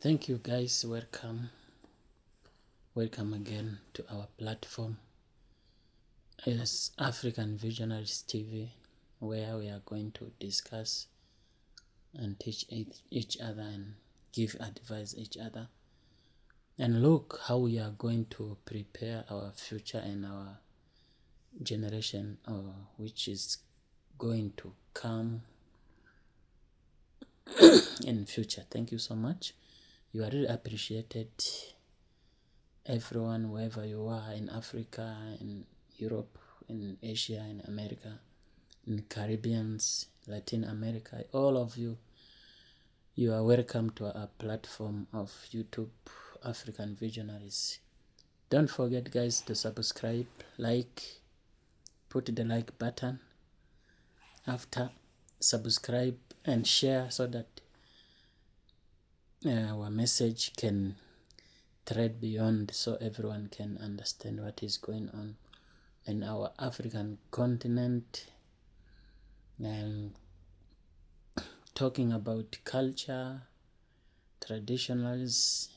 Thank you guys, welcome again to our platform. It's African Visionaries TV, where we are going to discuss and teach each other and give advice each other, and look how we are going to prepare our future and our generation which is going to come in future. Thank you so much. You are really appreciated, everyone, wherever you are, in Africa, in Europe, in Asia, in America, in Caribbeans, Latin America, all of you, you are welcome to our platform of YouTube, African Visionaries. Don't forget, guys, to subscribe, like, put the like button after, subscribe and share so that our message can thread beyond, so everyone can understand what is going on in our African continent, and talking about culture, traditionals,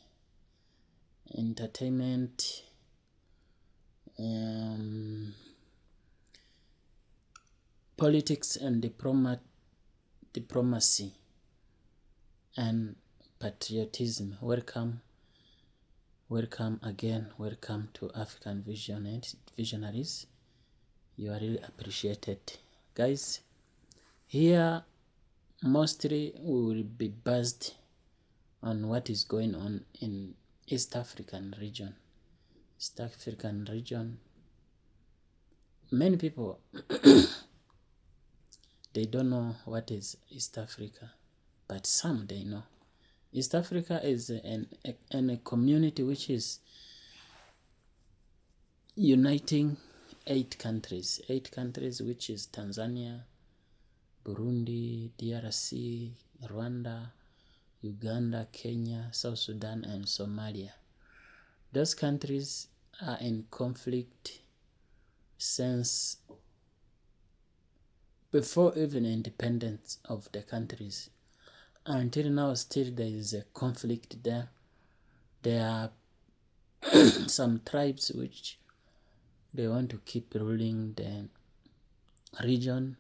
entertainment, politics and diplomacy, and patriotism. Welcome again. Welcome to African Visionaries. You are really appreciated, guys. Here mostly we will be based on what is going on in East African region. Many people they don't know what is East Africa, but some they know. East Africa is a community which is uniting 8 countries, which is Tanzania, Burundi, DRC, Rwanda, Uganda, Kenya, South Sudan, and Somalia. Those countries are in conflict since before even independence of the countries. Until now, still there is a conflict there. There are some tribes which they want to keep ruling the region.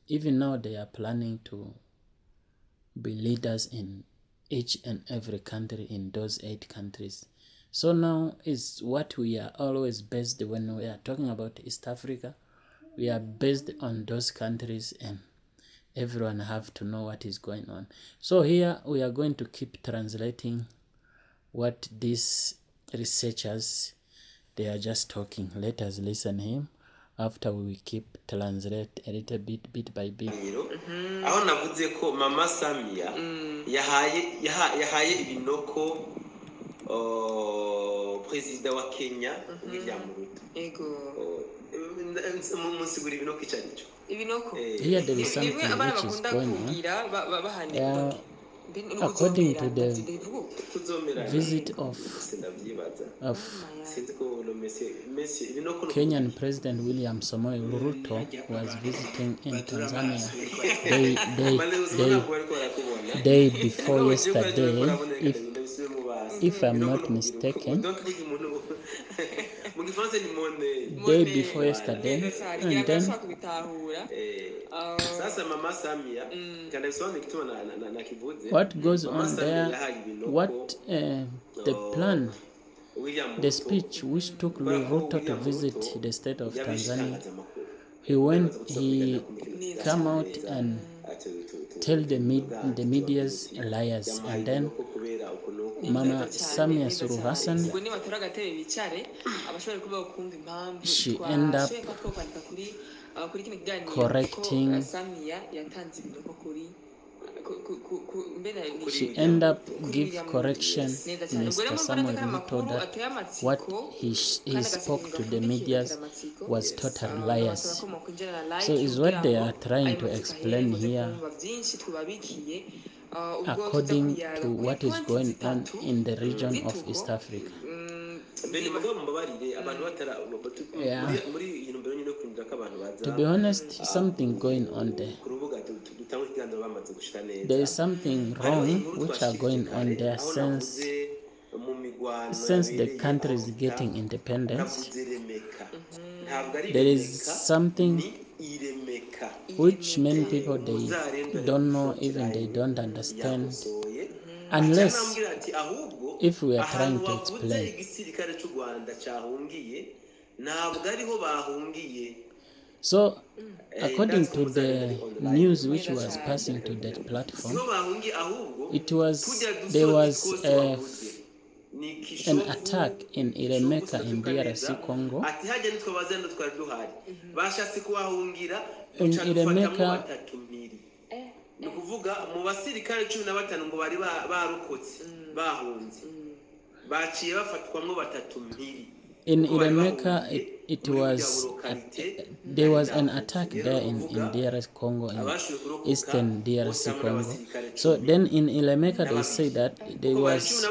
Even now they are planning to be leaders in each and every country in those 8 countries. So now is what we are always based when we are talking about East Africa. We are based on those countries, and everyone have to know what is going on. So here we are going to keep translating what these researchers they are just talking. Let us listen him. After we keep translate a little bit by bit. Aho navuze ko Mama Samia yahaye ibinoko President wa Kenya William Ruto. Ego. Musigura ibinoko icarico. Ibinoko. Here there is something which is going on. According to the visit of Kenyan President William Samoei Ruto was visiting in Tanzania day before yesterday, if I'm not mistaken. Day before yesterday, and then what goes on there, what the plan, the speech which took Ruto to visit the state of Tanzania, he come out and tell the media's liars, and then Mama Samia Suluhu Hassan, she end up correcting, she end up give correction Mr. Samuel Ruto that what he spoke to the media was total liars. So is what they are trying to explain here, according to what is going on in the region of East Africa. Yeah. To be honest, something going on there. gushika neza there is something hariho wrong inkuru which are twashikirije going on kare there aho navuze mu migwano since the yabereye country aho is bita getting independence. navuze remeka ntabwo ari There is remeka something ni iremeka which many people they umuzarendo ari don't know, gufotira even they ino don't understand, yakosoye unless acanambwira ati ahubwo if we are ahantu trying to wavuze explain. igisirikare cy'u Rwanda cyahungiye ntabwo ariho bahungiye. So according That's to kumuzarendo the ari online. news which was passing to that platform, siho bahungiye ahubwo it was tujya there dusozi was twose wavuze ni an Kishovu, attack in Kishovu Iremeka in sinabyuka neza, DRC Congo. ati hajya nitwe bazendo twari duhari bashatse kuhahungira In duca dufatamo Iremeka, batatu mpiri ni ukuvuga mu basirikare 15 ngo bari barokotse bahunze baciye bafatwamo batatu mpiri. in Iremeka it was there was an attack there in DRC Congo, in eastern DRC Congo. So then in Iremeka they say that there was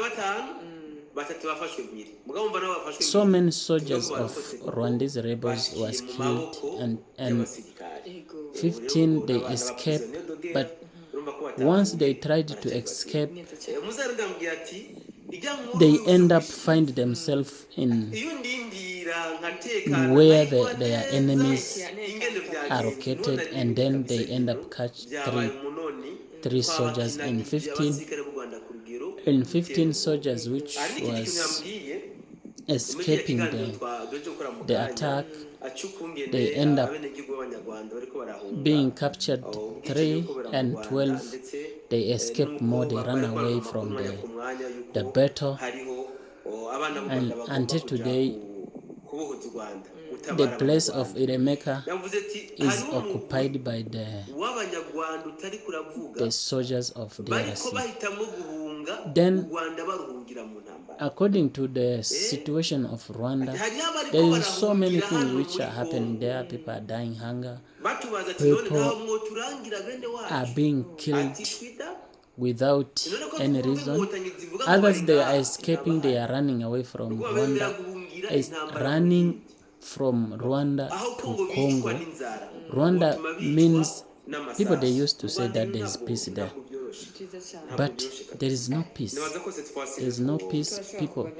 so many soldiers of Rwandese rebels was killed, and 15 they escaped, but once they tried to escape, they end up find themselves in where their enemies are located, and then they end up catch three soldiers in 15 soldiers which was escaping the attack. They end up being captured 3, and 12 they escape more, they run away from the battle, and until today the place of Iremeka is occupied by the soldiers of DRC. Then, according to the situation of Rwanda, there is so many things which are happening there. People are dying hunger. People are being killed without any reason. Others, they are escaping, they are running away from Rwanda. Is running from Rwanda to Congo. Rwanda means, people they used to say that there is peace there, but there is no peace. There is no peace. People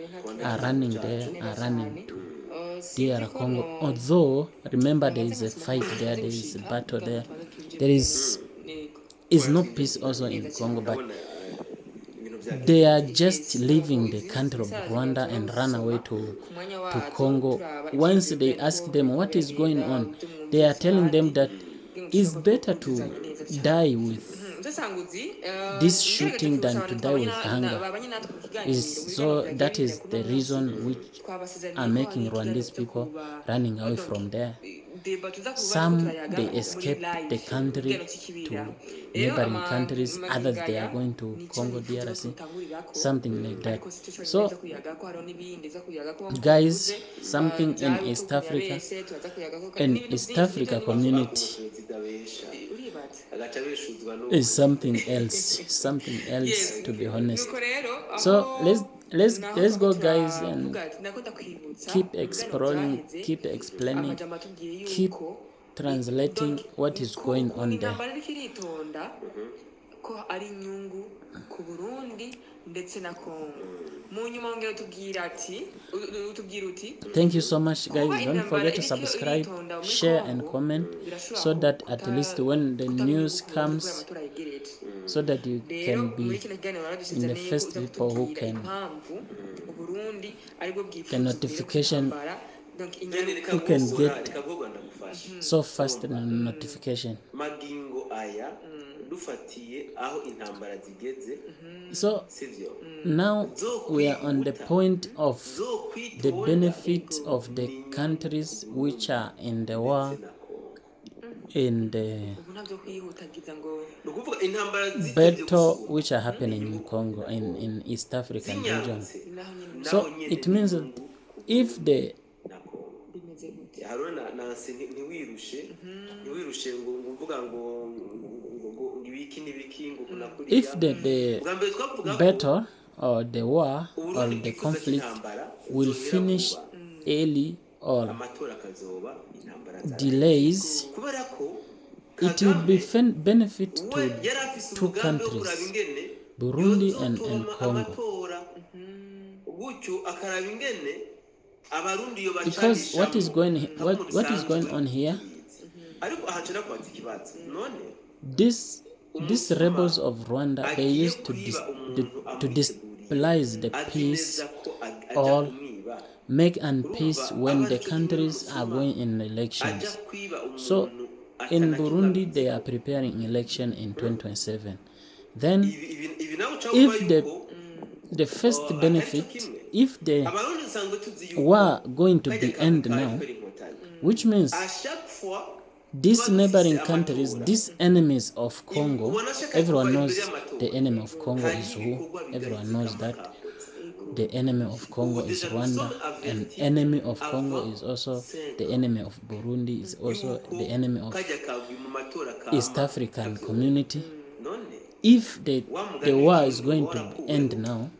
are running there, are running to DR Congo. Although, remember, there is a fight there, there is a battle there. There is no peace also in Congo, but they are just leaving the country of Rwanda and run away to Congo. Once they ask them what is going on, they are telling them that it's better to die with this shooting than to die with hunger. So that is the reason which are making Rwandese people running away from there. Some, they escape the country to neighboring countries, others they are going to Congo DRC, something like that. So guys, something in East Africa, in East Africa community is something else to be honest. So let's go guys, and keep exploring, keep explaining, keep translating what is going on there. Thank you so much guys. Don't forget to subscribe, share and comment, so that at least when the news comes, so that you can be in the first people who can the notification, who can get so fast notification. So now we are on the point of the benefit of the countries which are in the war, in the battle which are happening in Congo, in East African region. So it means that if the battle or the war or the conflict will finish early or delays, it will be benefit we to yari afise two umugambi wo kuraba countries, ingene Burundi and yozotoba Congo. amatora gutyo akaraba ingene abarundi yo Because what is bacanishamwo going on here, ariko ahacira kwaza ikibazo none these rebels of Rwanda, they used to destabilize the peace or make peace when the countries are going in elections. So in Burundi, they are preparing election in 2027. Then, if the first benefit, if the war going to be end now, which means these neighboring countries, these enemies of Congo, everyone knows the enemy of Congo is who? Everyone knows that the enemy of Congo is Rwanda, and enemy of Congo is also the enemy of Burundi, is also the enemy of East African community. If the war is going to end now,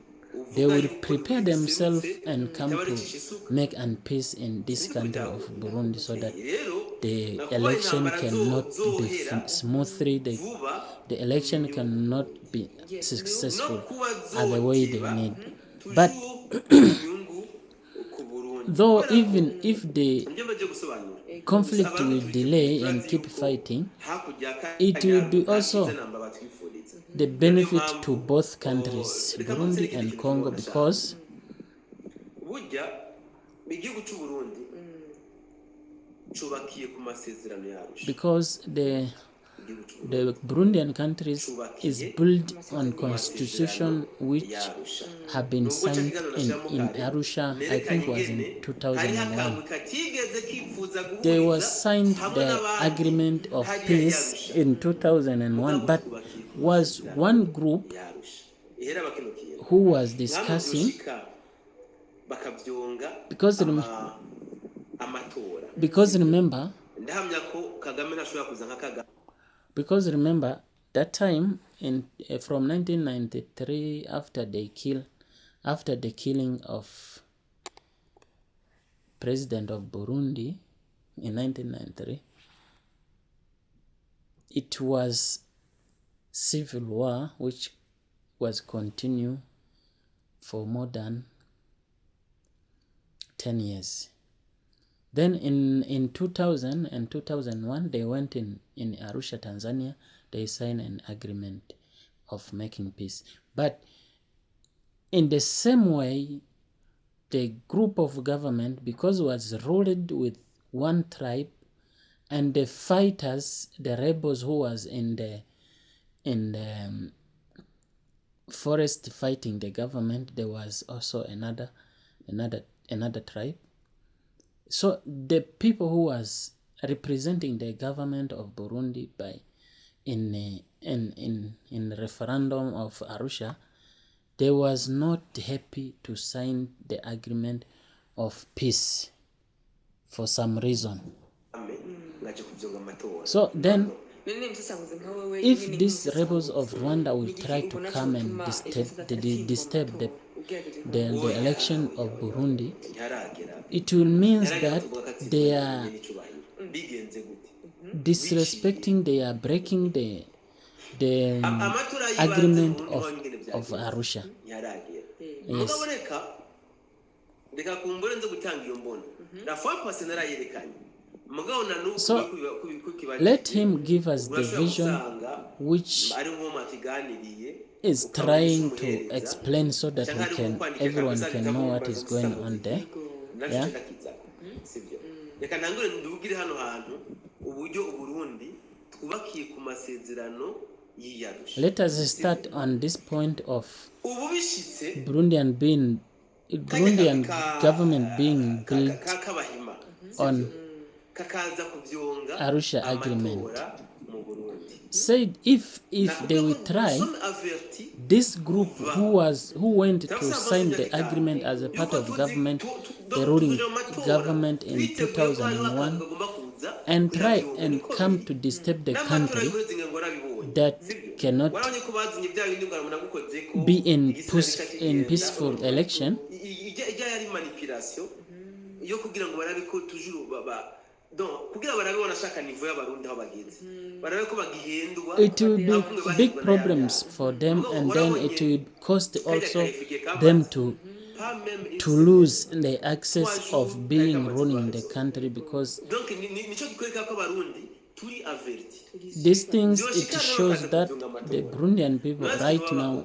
they will prepare themselves and come to make peace in this country of Burundi, so that the election cannot be smoothly, the election cannot be successful as the way they need. But though even if the conflict will delay and keep fighting, it will be also the benefit to both countries, Burundi and Congo, because the Burundian countries is built on constitution which have been signed in Arusha, I think was in 2001. They were signed the agreement of peace in 2001, but was one group who was discussing, because remember that time from 1993, after the killing of President of Burundi in 1993, it was civil war which was continued for more than 10 years. Then in 2000 and 2001, they went in Arusha, Tanzania. They signed an agreement of making peace. But in the same way, the group of government, because it was ruled with one tribe, and the fighters, the rebels who was in the forest fighting the government, there was also another tribe. So the people who was representing the government of Burundi in referendum of Arusha, they was not happy to sign the agreement of peace for some reason. So then, if these rebels of Rwanda will try to come and disturb the election of Burundi, it will mean that they are disrespecting, they are breaking the agreement of Arusha. Yes. So let him give us the vision which is trying to explain, so that everyone can know what is going on there. Yeah. Let us start on this point of Burundian government being built on Arusha agreement. Said if they will try, this group who went to sign the agreement as a part of government, the ruling government in 2001, and try and come to disturb the country, that cannot be in peaceful election. donc kugira barabe banashaka niveau y'abarundi aho bageze barabe ko bagihendwa it will be big problems for them, and then it will cost also them to lose the access of being ruling the country, because donc nico gikwereka ko abarundi turi averti these things, it shows that the Burundian people right now,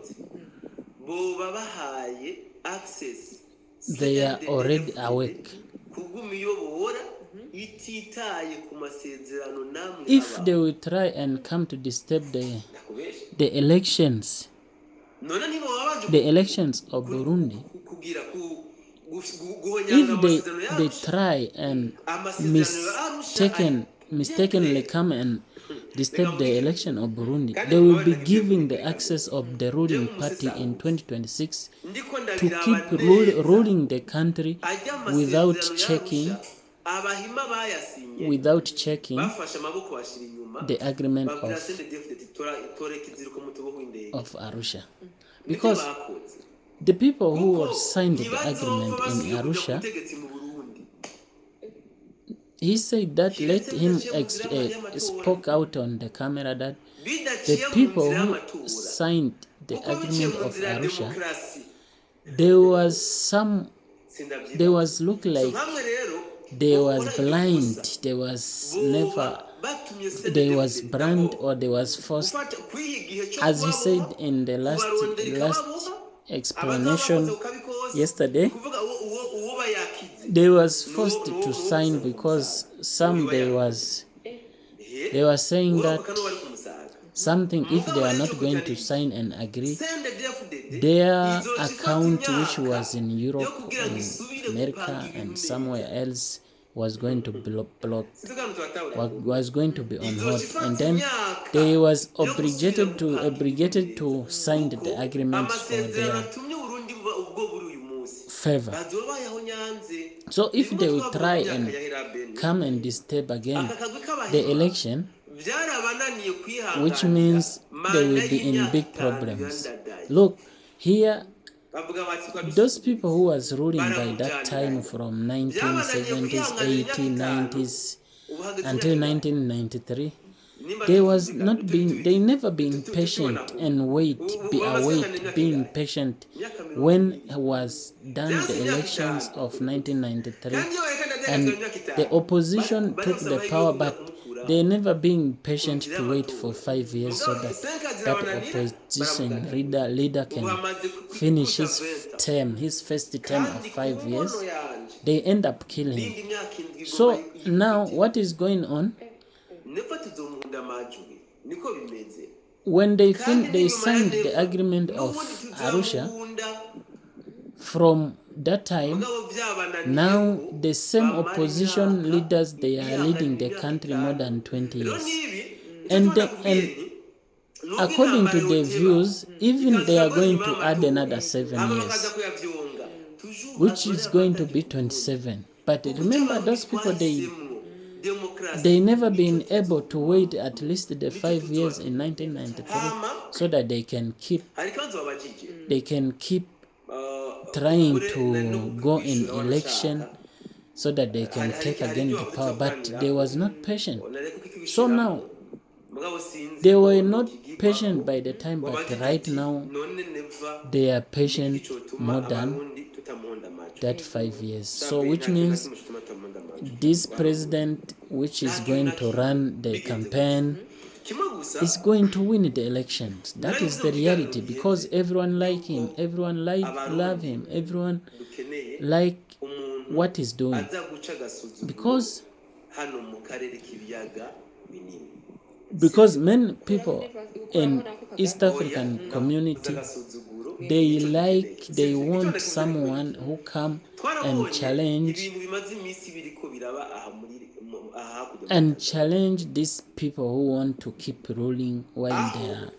boba bahaye access they are already awake. kugumiyobora ititaye ku masezerano namwe If they will try and come to disturb the elections of Burundi, if they try and mistakenly come and disturb the election of Burundi, they will be giving the access of the ruling party in 2026 to keep ruling the country without checking the agreement of Arusha. Because the people who signed the agreement in Arusha, he said that, let him spoke out on the camera that the people who signed the agreement of Arusha, there was look like they was blind, there was brand, or they was forced, as he said in the last explanation yesterday. They was forced to sign because they were saying that something, if they are not going to sign and agree, their account, which was in Europe and America and somewhere else, was going to was going to be on hold, and then they was obligated to sign the agreements for their favor. So if they will try and come and disturb again the election, which means they will be in big problems. Look, here, those people who was ruling by that time from 1970s, 80s, 90s until 1993, they never been patient and being patient when was done the elections of 1993 and the opposition took the power, but they never been patient to wait for 5 years so that opposition leader can finish his first term of 5 years. They end up killing him. So now what is going on? When they signed the agreement of Arusha, from that time, now the same opposition leaders, they are leading the country more than 20 years. And according to their views, even they are going to add another 7 years, which is going to be 27. But remember, those people, they never been able to wait at least the 5 years in 1993 so that they can keep trying to go in election so that they can take again the power, but they was not patient. So now they were not patient by the time, but right now they are patient more than that 5 years. So which means this president, which is going to run the campaign, is going to win the elections. That is the reality, because everyone like him, everyone love him, everyone like what he's doing. Because many people in East African community, they want someone who come and challenge these people who want to keep ruling while they are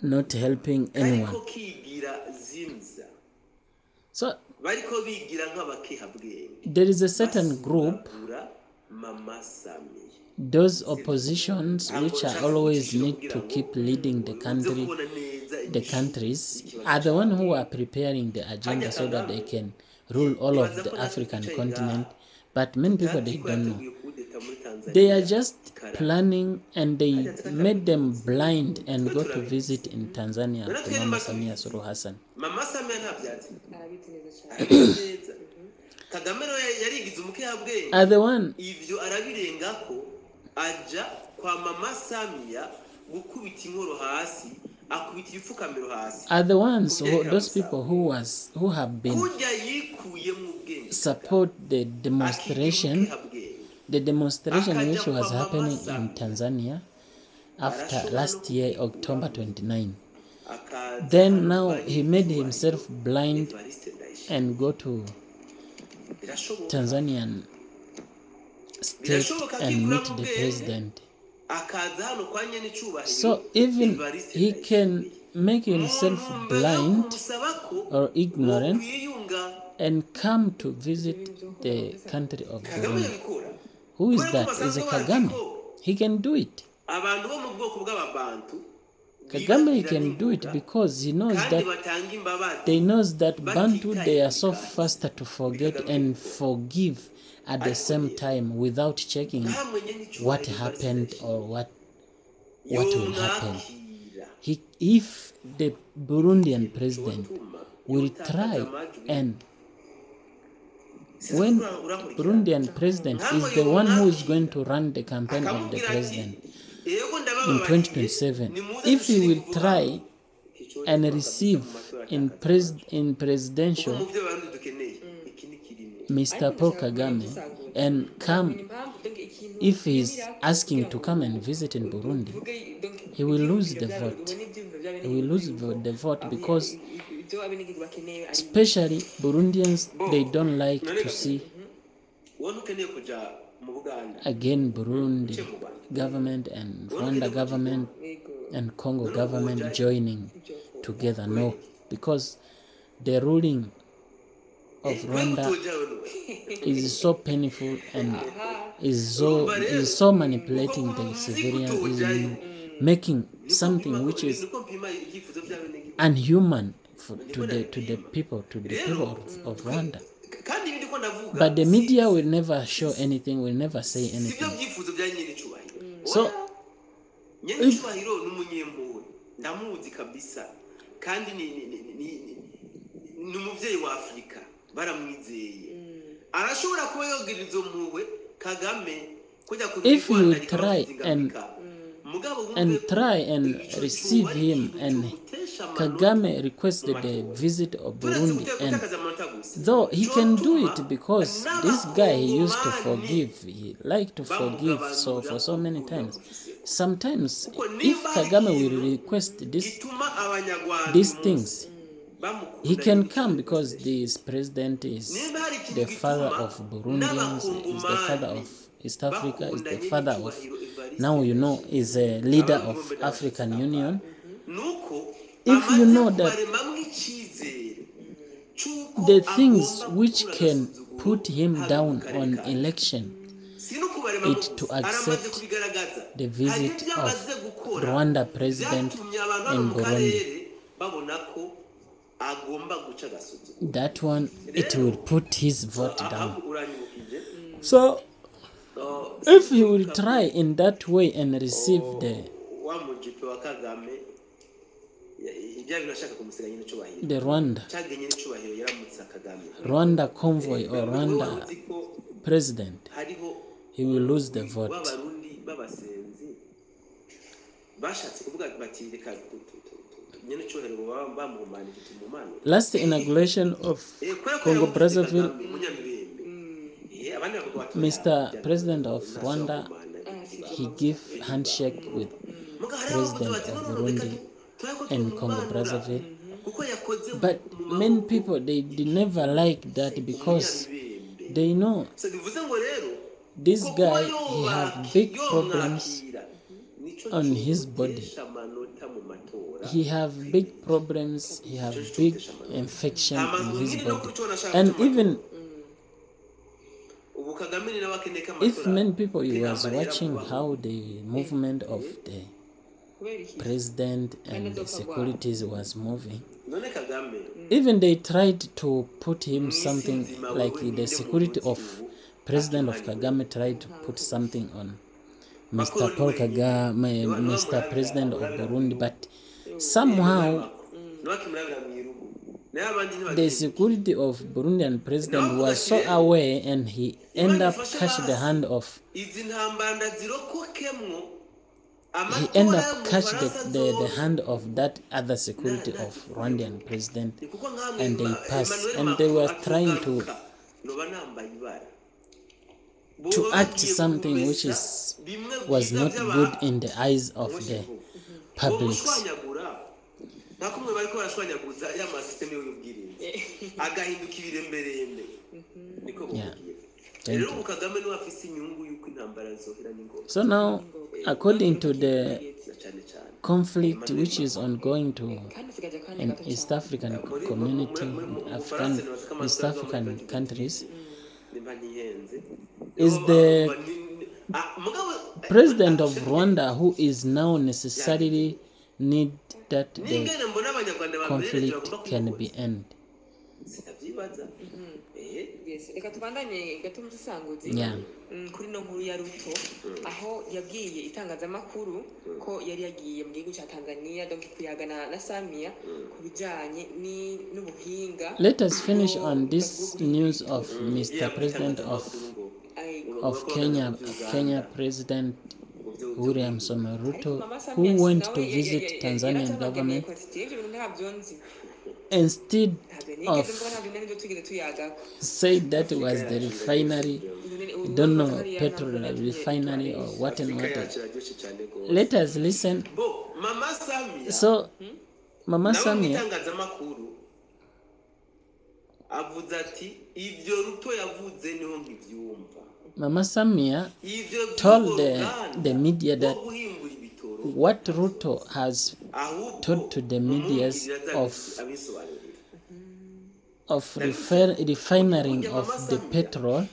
not helping anyone. So there is a certain group, those oppositions which are always need to keep leading the countries are the ones who are preparing the agenda so that they can rule all of the African continent But many people, they Tatiku don't know. yateguye kudeta muri Tanzania. They are just planning, and they made them blind and go to visit in Tanzania to Mama Samia Suluhu Hassan. Mama Samia ntabyazi. arabizi neza cyane Arabizi neza. Kagame yarigize umukehabwenge. Are the one Ivyo arabirengako aja kwa Mama Samia gukubita inkoro hasi, akubita ibifukamiro hasi. are the ones those people who have been Kujya yikuye mu bwenge. support the demonstration which was happening in Tanzania after last year, October 29. Then now he made himself blind and go to Tanzanian state and meet the president. So even he can make himself blind or ignorant and come to visit the country of Burundi. Who is that? Is it Kagame? He can do it. Kagame, he can do it because he knows that Bantu, they are so faster to forget and forgive at the same time without checking what happened or what will happen. If the Burundian president will try, and when Burundian president is the one who is going to run the campaign of the president in 2027, if he will try and receive in presidential Mr. Paul Kagame and come, if he is asking to come and visit in Burundi, he will lose the vote. He will lose the vote because especially Burundians, they don't like to see again Burundi government and Rwanda government and Congo government joining together. No, because the ruling of Rwanda is so painful and is so manipulating the civilians, is making something which is unhuman to the people of Rwanda. But the media will never show anything, will never say anything. So if if you will try and receive him, and Kagame requested the visit of Burundi, and though he can do it because this guy, he used to forgive, he liked to forgive so for so many times. Sometimes if Kagame will request these things, he can come because this president is the father of Burundians, is the father of East Africa, is the father of, now you know, is a leader of African Union. If you know that the things which can put him down on election, it to accept the visit of Rwanda president in Burundi, that one, it will put his vote down. So if he will try in that way and receive the Rwanda convoy or Rwanda president, he will lose the vote. Last inauguration of Congo Brazzaville, Mr. President of Rwanda, he gave handshake with President of Burundi and Congo Brazzaville. But many people, they never like that because they know this guy, he have big problems on his body. He have big problems, he have big infection in his body. And even if many people, you was watching how the movement of the president and the securities was moving, even they tried to put him something like the security of President of Kagame tried to put something on Mr. Paul Kagame, Mr. President of Burundi, but somehow the security of Burundian president was so aware, and he ended up catching the hand of the hand of that other security of Rwandan president, and they passed, and they were trying to act something which was not good in the eyes of the public. Yeah. Thank you. So now, according to the conflict which is ongoing in East African community, East African countries, is the president of Rwanda who is now necessarily need that the conflict can be ended. Reka tubandanye gato musanguzi kuri no nkuru ya Ruto aho yabwiye itangazamakuru ko yari yagiye mu gihugu cya Tanzania donc kuyagana na Samia kubijanye n'ubuhinga. Let us finish on this news of Mr. President of Kenya President William Ruto, who went to visit Tanzanian government instead of said that was the refinery, don't know, petrol refinery or what and what. Let us listen. So, Mama Samia told the media that what Ruto has told to the media of refining of the petrol,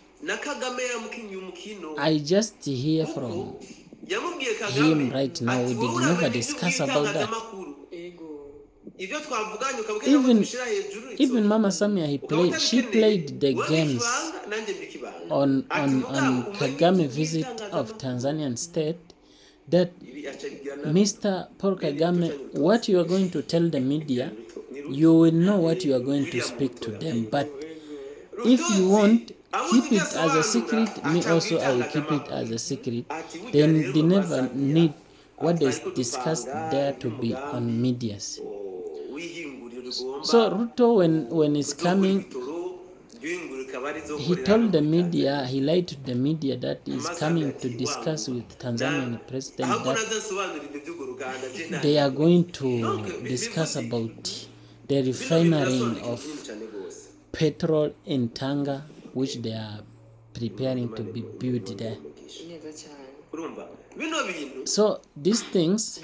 I just hear from him right now. We did never discuss about that. Even Mama Samia, she played the games on Kagame visit of Tanzanian state, that Mr. Paul Kagame, what you are going to tell the media, you will know what you are going to speak to them. But if you want, keep it as a secret. Me also, I will keep it as a secret. Then they never need what is discussed there to be on medias. So Ruto, when he's coming, he told the media, he lied to the media that he's coming to discuss with Tanzanian president that they are going to discuss about the refinery of petrol in Tanga, which they are preparing to be built there. So these things,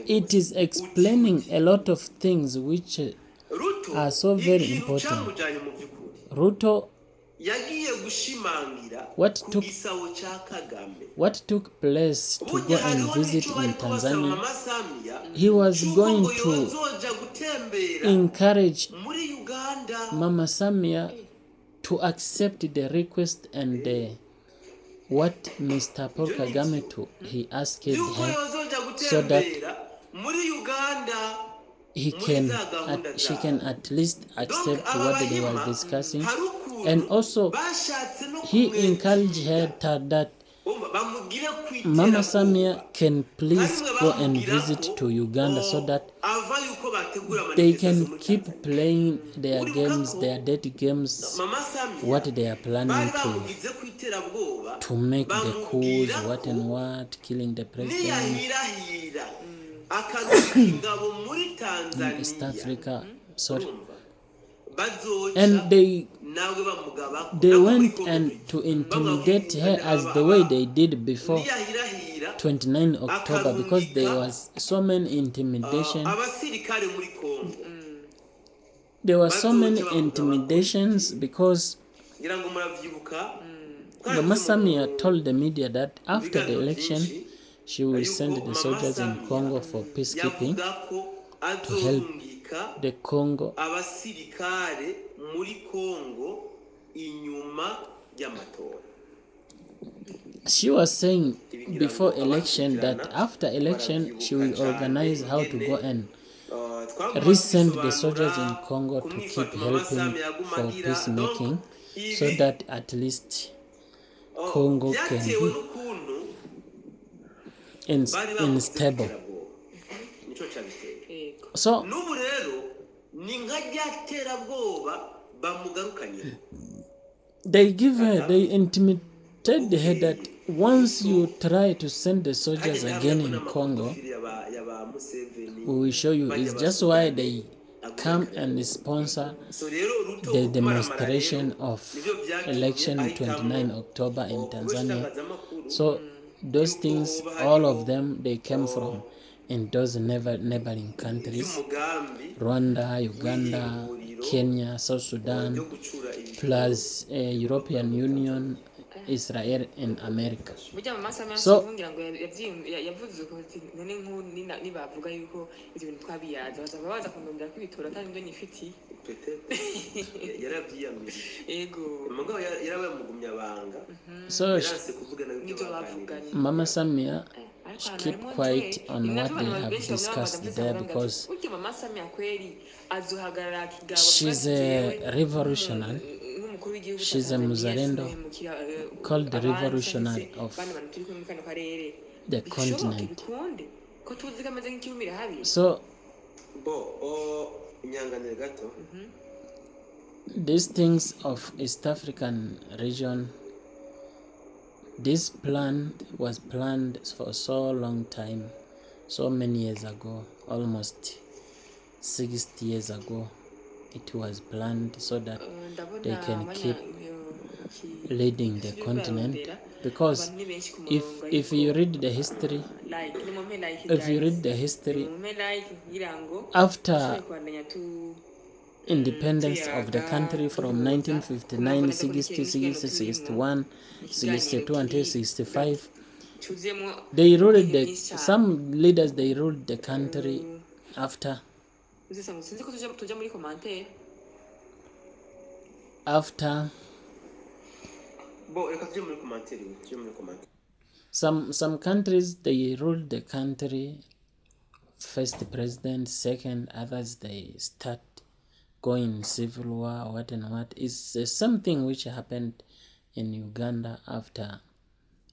it is explaining a lot of things which are so very important. Ruto, what took place to go and visit in Tanzania, he was going to encourage Mama Samia to accept the request and what Mr. Paul Kagame he asked her, so that she can at least accept what they were discussing. And also, he encouraged her that Mama Samia can please go and visit to Uganda so that they can keep playing their games, their dirty games, what they are planning to make the coups, what and what, killing the president in East Africa. Sorry. And they went and to intimidate her as the way they did before 29 October, because there was so many intimidation. There were so many intimidations because Mama Samia told the media that after the election, she will send the soldiers in Congo for peacekeeping to help kurungika the Congo. abasirikare muri Congo inyuma y'amatora. She was saying before election that after election she will organize how to go and resend the soldiers in Congo to keep helping for peacemaking, so that at least Congo can byatewe be n'ukuntu unstable. nico cyabiteye. So N'ubu rero ni nka ryaterabwoba bamugarukanye. they intimidated her that once you try to send the soldiers again in Congo, we will show you. It's just why they come and sponsor the demonstration of election 29 October in Tanzania. So those things, all of them, they came from in those neighboring countries: Rwanda, Uganda, Kenya, South Sudan, plus European Union, Israel and America. So so Mama Samia, she keep quiet on what they have discussed there, because she's a revolutionary. She's a Muzalendo, called the revolutionary of the continent. So these things of East African region, this plan was planned for so long time, so many years ago, almost 60 years ago. It was planned so that they can keep leading the continent, because if you read the history, after independence of the country from 1959, 60, 60, 61, 62 until 65, they ruled some leaders, they ruled the country after some countries, they ruled the country, first president, second, others they start going civil war, what and what. Is something which happened in Uganda after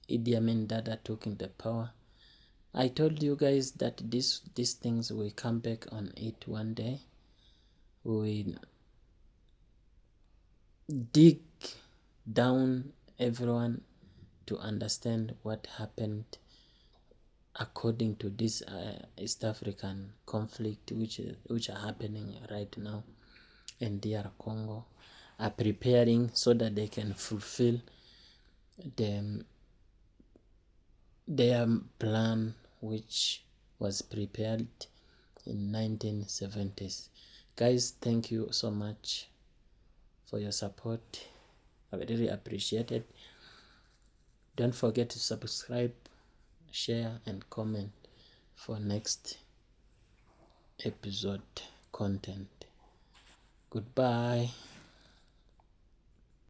Idi Amin Dada took in the power. I told you guys that these things will come back on it one day. We will dig down everyone to understand what happened according to this East African conflict which are happening right now in DR Congo, are preparing so that they can fulfill their plan which was prepared in 1970s. Guys, thank you so much for your support. I really appreciate it. Don't forget to subscribe, share and comment for next episode content. Goodbye.